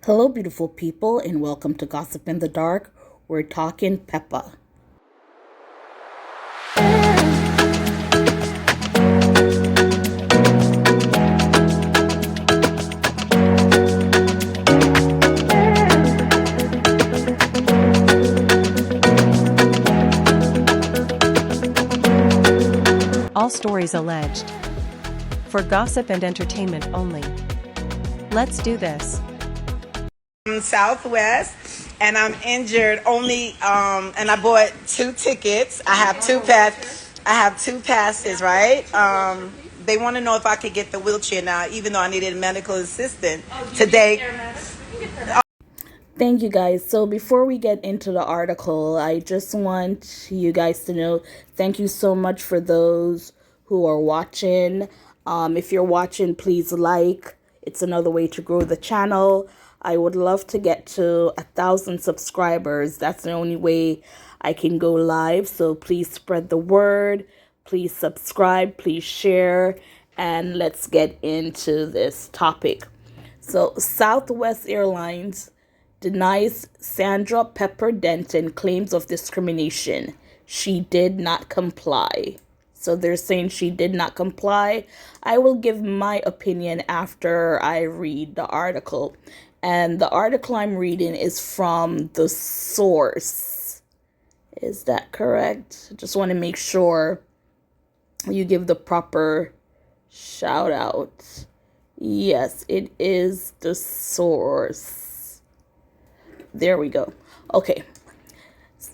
Hello, beautiful people, and welcome to Gossip in the Dark. We're talking Pepa. All stories alleged. For gossip and entertainment only. Let's do this. Southwest, and I'm injured only and I bought two tickets. I have two passes, right? They want to know if I could get the wheelchair now, even though I needed a medical assistant today. Thank you guys. So, before we get into the article, I just want you guys to know thank you so much for those who are watching. If you're watching, please like. It's another way to grow the channel. I would love to get to 1,000 subscribers. That's the only way I can go live. So please spread the word. Please subscribe. Please share. And let's get into this topic. So Southwest Airlines denies Sandra Pepper Denton claims of discrimination. She did not comply. So they're saying she did not comply. I will give my opinion after I read the article. And the article I'm reading is from the source. Is that correct? Just want to make sure you give the proper shout out. Yes, it is the source. There we go. Okay.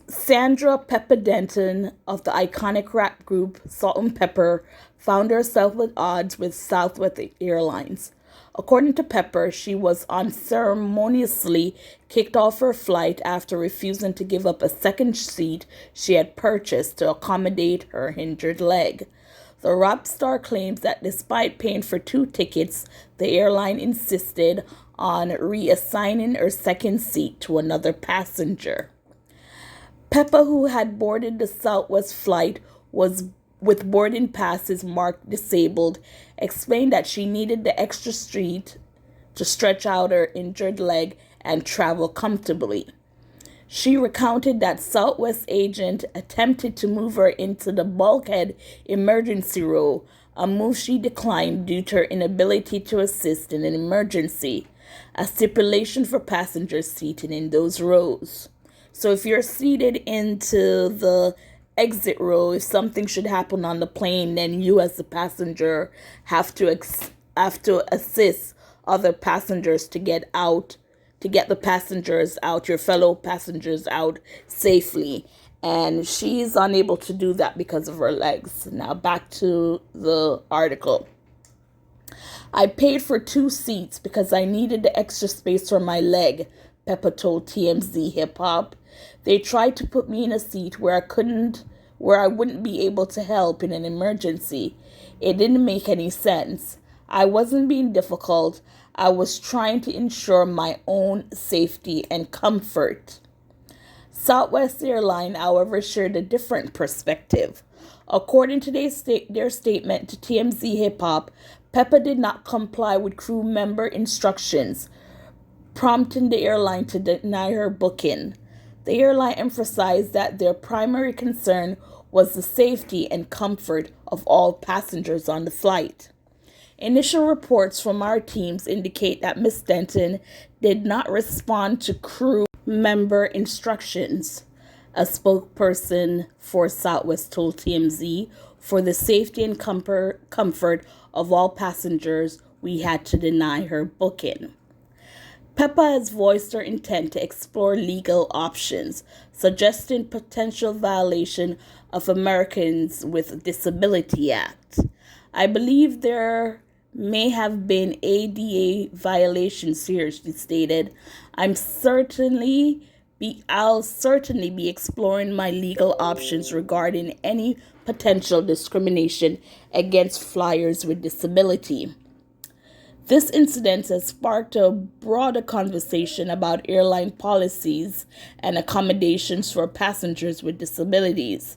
Sandra Pepper Denton of the iconic rap group Salt-N-Pepa found herself at odds with Southwest Airlines. According to Pepper, she was unceremoniously kicked off her flight after refusing to give up a second seat she had purchased to accommodate her injured leg. The rap star claims that despite paying for two tickets, the airline insisted on reassigning her second seat to another passenger. Pepa, who had boarded the Southwest flight was with boarding passes marked disabled, explained that she needed the extra seat to stretch out her injured leg and travel comfortably. She recounted that Southwest agent attempted to move her into the bulkhead emergency row, a move she declined due to her inability to assist in an emergency, a stipulation for passengers seated in those rows. So if you're seated into the exit row, if something should happen on the plane, then you as the passenger have to assist other passengers to get out, to get the passengers out, your fellow passengers out safely. And she's unable to do that because of her legs. Now back to the article. I paid for two seats because I needed the extra space for my leg, Pepa told TMZ Hip Hop. They tried to put me in a seat where I wouldn't be able to help in an emergency. It didn't make any sense. I wasn't being difficult. I was trying to ensure my own safety and comfort. Southwest Airline, however, shared a different perspective. According to their statement to TMZ Hip Hop, Pepa did not comply with crew member instructions, prompting the airline to deny her booking. The airline emphasized that their primary concern was the safety and comfort of all passengers on the flight. Initial reports from our teams indicate that Ms. Denton did not respond to crew member instructions. A spokesperson for Southwest told TMZ, for the safety and comfort of all passengers, we had to deny her booking. Pepa has voiced her intent to explore legal options, suggesting potential violation of Americans with Disability Act. I believe there may have been ADA violations here, she stated. I'll certainly be exploring my legal options regarding any potential discrimination against flyers with disability. This incident has sparked a broader conversation about airline policies and accommodations for passengers with disabilities.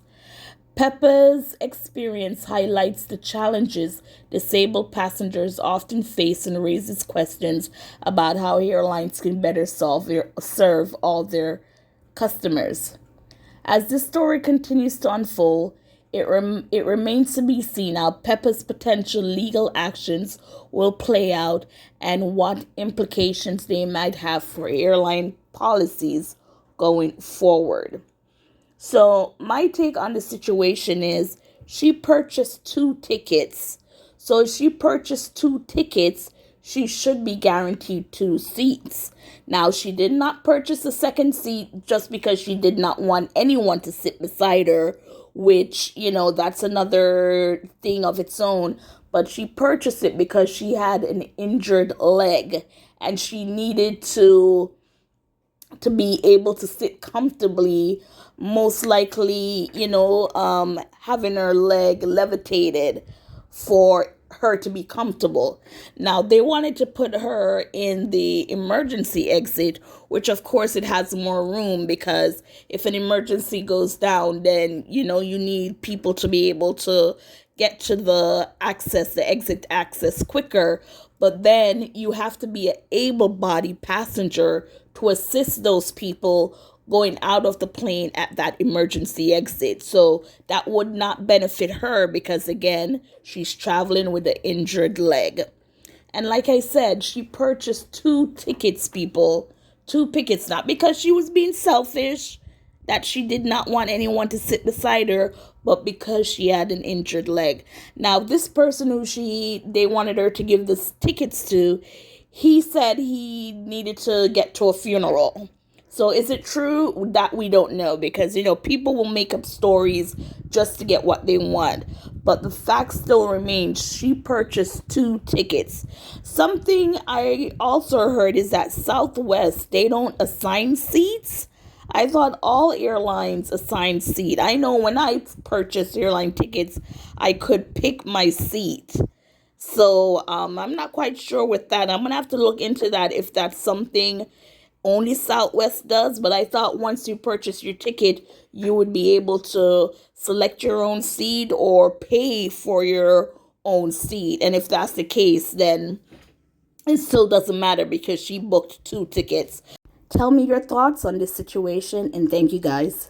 Pepa's experience highlights the challenges disabled passengers often face and raises questions about how airlines can better serve all their customers. As this story continues to unfold, it remains to be seen how Peppa's potential legal actions will play out and what implications they might have for airline policies going forward. So, my take on the situation is she purchased two tickets. So, if she purchased two tickets, she should be guaranteed two seats. Now, she did not purchase a second seat just because she did not want anyone to sit beside her, which, that's another thing of its own. But she purchased it because she had an injured leg and she needed to be able to sit comfortably, most likely, having her leg levitated for her to be comfortable. Now, they wanted to put her in the emergency exit, which of course it has more room because if an emergency goes down, then, you need people to be able to get to the exit access quicker. But then you have to be an able-bodied passenger to assist those people going out of the plane at that emergency exit. So that would not benefit her because, again, she's traveling with an injured leg. And like I said, she purchased two tickets, people. Two tickets, not because she was being selfish, that she did not want anyone to sit beside her, but because she had an injured leg. Now, this person who they wanted her to give the tickets to, he said he needed to get to a funeral. So is it true? That we don't know because, people will make up stories just to get what they want. But the fact still remains she purchased two tickets. Something I also heard is that Southwest, they don't assign seats. I thought all airlines assign seat. I know when I purchased airline tickets, I could pick my seat. So I'm not quite sure with that. I'm going to have to look into that if that's something only Southwest does. But I thought once you purchase your ticket, you would be able to select your own seat or pay for your own seat. And if that's the case, then it still doesn't matter because she booked two tickets. Tell me your thoughts on this situation and thank you guys.